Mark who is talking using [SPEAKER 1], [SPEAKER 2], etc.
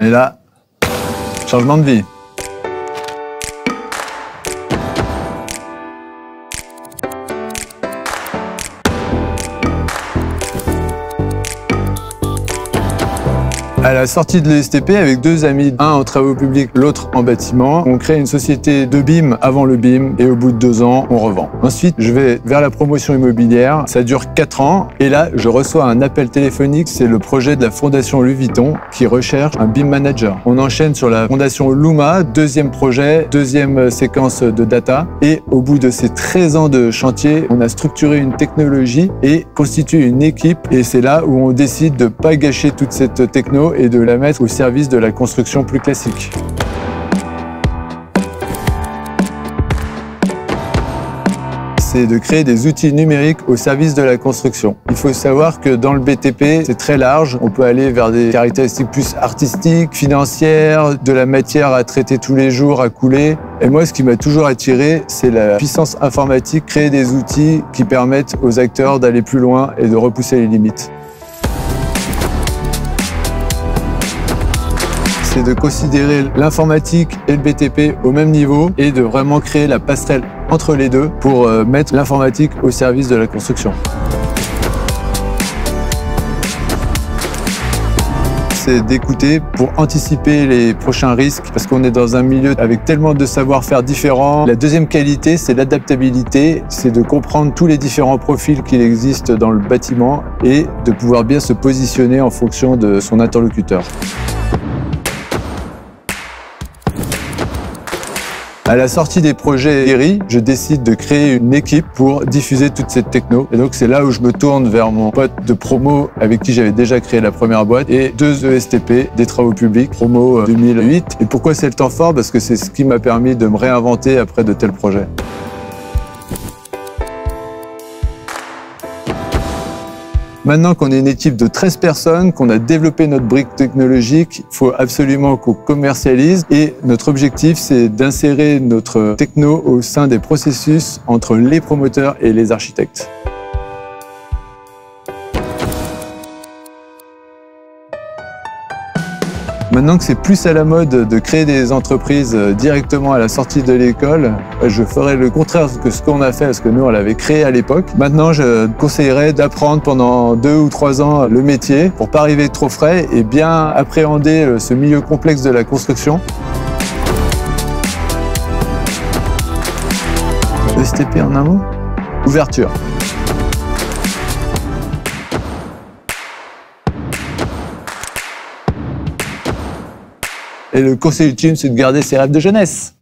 [SPEAKER 1] Et là, changement de vie. À la sortie de l'ESTP, avec deux amis, un en travaux publics, l'autre en bâtiment, on crée une société de BIM avant le BIM et au bout de 2 ans, on revend. Ensuite, je vais vers la promotion immobilière. Ça dure 4 ans et là, je reçois un appel téléphonique. C'est le projet de la Fondation Louis Vuitton qui recherche un BIM manager. On enchaîne sur la Fondation Luma, deuxième projet, deuxième séquence de data. Et au bout de ces 13 ans de chantier, on a structuré une technologie et constitué une équipe. Et c'est là où on décide de ne pas gâcher toute cette techno et de la mettre au service de la construction plus classique. C'est de créer des outils numériques au service de la construction. Il faut savoir que dans le BTP, c'est très large. On peut aller vers des caractéristiques plus artistiques, financières, de la matière à traiter tous les jours, à couler. Et moi, ce qui m'a toujours attiré, c'est la puissance informatique, créer des outils qui permettent aux acteurs d'aller plus loin et de repousser les limites. C'est de considérer l'informatique et le BTP au même niveau et de vraiment créer la passerelle entre les deux pour mettre l'informatique au service de la construction. C'est d'écouter pour anticiper les prochains risques parce qu'on est dans un milieu avec tellement de savoir-faire différents. La deuxième qualité, c'est l'adaptabilité, c'est de comprendre tous les différents profils qu'il existe dans le bâtiment et de pouvoir bien se positionner en fonction de son interlocuteur. À la sortie des projets ERI, je décide de créer une équipe pour diffuser toute cette techno. Et donc c'est là où je me tourne vers mon pote de promo avec qui j'avais déjà créé la première boîte et 2 ESTP, des travaux publics, promo 2008. Et pourquoi c'est le temps fort? Parce que c'est ce qui m'a permis de me réinventer après de tels projets. Maintenant qu'on est une équipe de 13 personnes, qu'on a développé notre brique technologique, il faut absolument qu'on commercialise. Et notre objectif, c'est d'insérer notre techno au sein des processus entre les promoteurs et les architectes. Maintenant que c'est plus à la mode de créer des entreprises directement à la sortie de l'école, je ferais le contraire que ce qu'on a fait, parce que nous, on l'avait créé à l'époque. Maintenant, je conseillerais d'apprendre pendant 2 ou 3 ans le métier pour pas arriver trop frais et bien appréhender ce milieu complexe de la construction. ESTP en un mot? Ouverture. Et le conseil ultime, c'est de garder ses rêves de jeunesse.